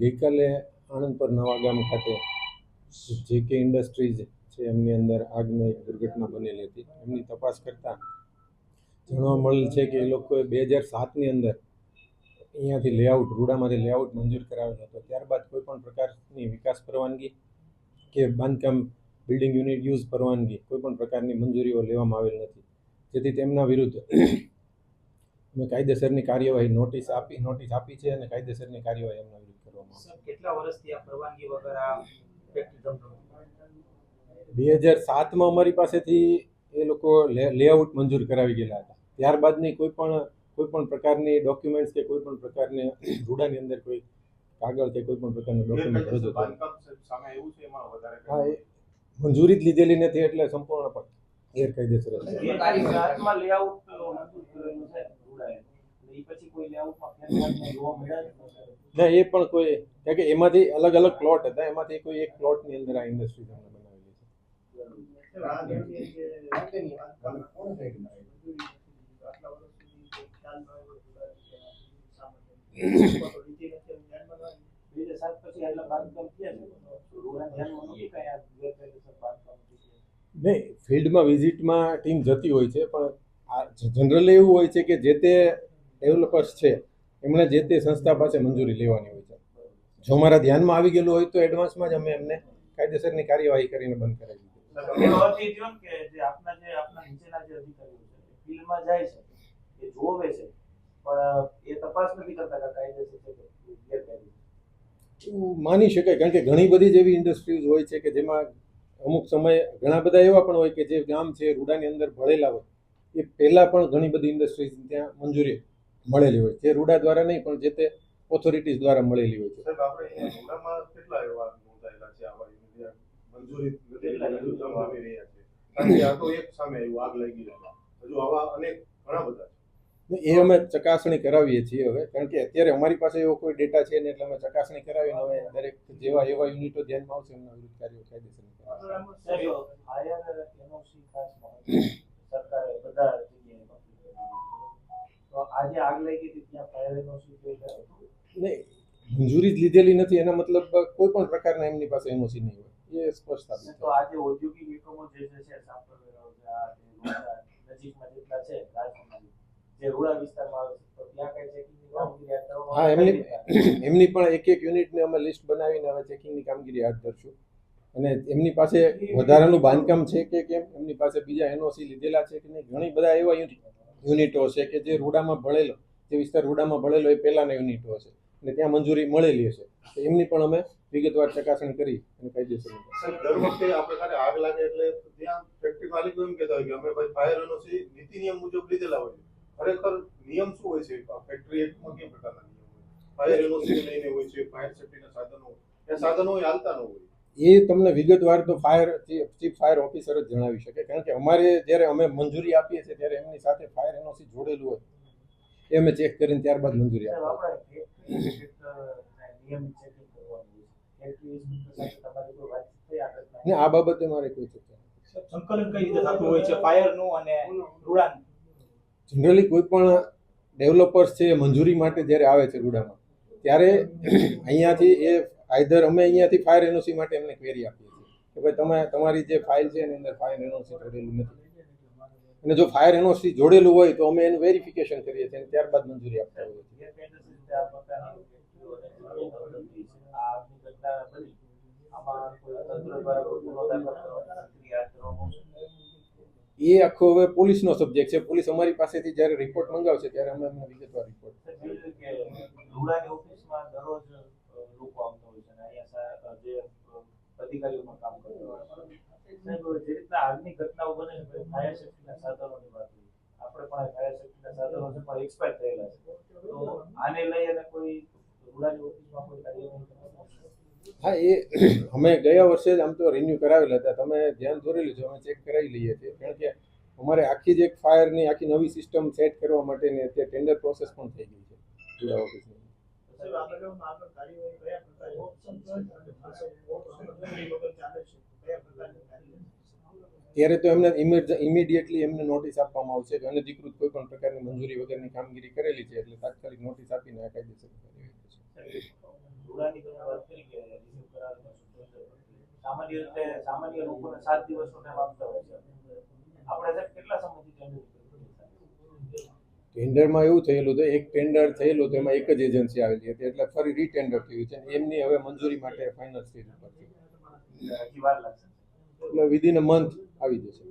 ગઈકાલે આણંદ પર નવાગામ ખાતે JK ઇન્ડસ્ટ્રીઝ છે એમની અંદર આગની દુર્ઘટના બનેલી હતી. એમની તપાસ કરતાં જાણવા મળેલ છે કે એ લોકોએ 2007ની અંદર અહીંયાથી લેઆઉટ રૂડામાંથી લેઆઉટ મંજૂર કરાવેલો હતો. ત્યારબાદ કોઈપણ પ્રકારની વિકાસ પરવાનગી કે બાંધકામ બિલ્ડિંગ યુનિટ યુઝ પરવાનગી કોઈપણ પ્રકારની મંજૂરીઓ લેવામાં આવેલ નથી, જેથી તેમના વિરુદ્ધ અમે કાયદેસરની કાર્યવાહી નોટિસ આપી છે અને કાયદેસરની કાર્યવાહી એમના વિરુદ્ધ કરવામાં આવશે. કેટલા વર્ષથી આ પરવાનગી વગર આ ફેક્ટરી ધમધમતી? 2007માં અમારી પાસેથી એ લોકો લેઆઉટ મંજૂર કરાવી ગયેલા હતા. ત્યારબાદની કોઈ પણ પ્રકારની ડોક્યુમેન્ટ્સ કે કોઈ પણ પ્રકારની રૂડાની અંદર કોઈ કાગળ કે કોઈ પણ પ્રકારનું ડોક્યુમેન્ટ રજૂ થયું હા એ મંજૂરી જ લીધેલી નથી એટલે સંપૂર્ણપણે ગેરકાયદેસર છે. ના એ પણ કોઈ કારણ કે એમાંથી અલગ અલગ પ્લોટ હતા, એમાંથી કોઈ એક પ્લોટની અંદર આ ઇન્ડસ્ટ્રી બનાવેલી નહીં. ફિલ્ડમાં વિઝિટમાં ટીમ જતી હોય છે, પણ જનરલી એવું હોય છે કે જે તે ડેવલપર્સ છે એમણે જે તે સંસ્થા પાસે મંજૂરી લેવાની હોય છે. જો અમારા ધ્યાનમાં આવી ગયેલું હોય તો એડવાન્સમાં જ અમે એમને કાયદેસરની કાર્યવાહી કરીને બંધ કરાવી દીધું. માની શકાય, કારણ કે ઘણી બધી જેવી ઇન્ડસ્ટ્રીઝ હોય છે કે જેમાં અમુક સમય ઘણા બધા એવા પણ હોય કે જે ગામ છે રૂડાની અંદર ભળેલા હોય એ પહેલાં પણ ઘણી બધી ઇન્ડસ્ટ્રીઝ ત્યાં મંજૂરી મળેલી હોય છે, રૂડા દ્વારા નહીં પણ જે તે ઓથોરિટીઝ દ્વારા મળેલી હોય છે. એ અમે ચકાસણી કરાવીએ છીએ હવે, કારણ કે અત્યારે અમારી પાસે એવો કોઈ ડેટા છે ને એટલે અમે ચકાસણી કરાવીને હવે દરેક જેવા એવા યુનિટો ધ્યાનમાં આવશે એમના વિરુદ્ધ કાર્ય કાયદેસર નહીં. મંજૂરી જ લીધેલી નથી એના મતલબ કોઈ પણ પ્રકારના એમની પાસે એનઓસી નહીં હોય, એ સ્પષ્ટ સાબિત તો આજે ઔદ્યોગિક એકમો જે છે નજીકમાં જેટલા છે જે રૂરલ વિસ્તારમાં આવે છે તો ત્યાં કઈ ચેકિંગની કામગીરી હાથ ધરવામાં હા એમની પણ એક યુનિટને અમે લિસ્ટ બનાવીને હવે ચેકિંગની કામગીરી હાથ ધરશું. અને એમની પાસે વધારાનું બાંધકામ છે કે કેમ, એમની પાસે બીજા એનઓસી લીધેલા છે કે નહીં, ઘણી બધા એવા યુનિટો છે કે જે રૂડામાં ભળેલો જે વિસ્તાર રૂડામાં ભળેલો એ પહેલાના યુનિટો હશે અને ત્યાં મંજૂરી મળેલી હશે, તો એમની પણ અમે વિગતવાર ચકાસણી કરી અને કાયદેસર. દર વખતે આપણે આગ લાગે એટલે ત્યાં ફેક્ટરી માલિકો એમ કહેતા હોય કે અમે ભાઈ ફાયર એનઓસી નીતિ નિયમ મુજબ લીધેલા હોય. ખરેખર નિયમ શું હોય છે? ફેક્ટરી એકમાં કેવા પ્રકારના નિયમ હોય? ફાયર એનઓસી લઈને હોય છે, ફાયર સેફ્ટીના સાધનો એ સાધનો હાલતા ન હોય. એ તમને વિગતવાર તો ચીફ ફાયર ઓફિસર જ જણાવી શકે, કારણ કે અમારે જ્યારે અમે મંજૂરી આપીએ છીએ ત્યારે એમની સાથે ફાયર એનઓસી જોડેલું હોય એ અમે ચેક કરીને ત્યારબાદ મંજૂરી આપીએ. આ બાબતે મારે કોઈ ચર્ચા સંકલન કઈ રીતે થતું હોય છે ફાયરનું અને રૂડાનું? જનરલી કોઈ પણ ડેવલપર્સ છે મંજૂરી માટે જ્યારે આવે છે રૂડામાં ત્યારે અહીંયાથી એ આઈધર અમે અહીંયાથી ફાયર એનઓસી માટે એમને ક્વેરી આપીએ છીએ કે ભાઈ તમારી જે ફાઇલ છે એની અંદર ફાયર એનઓસી જોડેલું નથી, અને જો ફાયર એનઓસી જોડેલું હોય તો અમે એનું વેરિફિકેશન કરીએ છીએ અને ત્યારબાદ મંજૂરી આપતા હોઈએ છીએ. એ આખો હવે પોલીસનો સબ્જેક્ટ છે. પોલીસ અમારી પાસેથી જ્યારે રિપોર્ટ મંગાવશે ત્યારે અમે એમને વિગતવાર રિપોર્ટ. અધિકારીઓમાં કામ કરતા જે રીતના આગની ઘટનાઓ બને છે ફાયર સેફ્ટીના સાધનોની વાત આપણે પણ ફાયર સેફ્ટીના સાધનો છે પણ એક્સપાયર થયેલા છે, તો આને લઈ અને કોઈ રૂડાની ઓફિસમાં કોઈ કાર્યવાહી? હા એ અમે ગયા વર્ષે જ આમ તો રિન્યુ કરાવેલા હતા, તમે ધ્યાન દોરેલું છે, અમે ચેક કરાવી લઈએ છીએ, કારણ કે અમારે આખી જ એક ફાયરની આખી નવી સિસ્ટમ સેટ કરવા માટેની અત્યારે ટેન્ડર પ્રોસેસ પણ થઈ ગઈ છે રૂડા ઓફિસની. ત્યારે તો એમને ઇમિડિયેટલી એમને નોટિસ આપવામાં આવશે કે અનધિકૃત કોઈ પણ પ્રકારની મંજૂરી વગરની કામગીરી કરેલી છે એટલે તાત્કાલિક નોટિસ આપીને આ કાયદેસર કાર્યવાહી થશે. પુરાની તમે વાત કરી કે રિસીવ કરાવીને સામાન્ય રીતે સામાન્ય લોકોને 7 દિવસનો ટાઈમ આપતા હોય છે. આપણે સાહેબ કેટલા સમયથી ટેન્ડર ટેન્ડરમાં એવું થયેલું હતું, એક ટેન્ડર થયેલું તેમાં એક જ એજન્સી આવેલી હતી, એટલે ફરી રીટેન્ડર થયું છે અને એમની હવે મંજૂરી માટે ફાઇનલ સ્ટેજ ઉપર છે, હજી વાર લાગશે? એટલે વિધિન અ મંથ આવી જશે.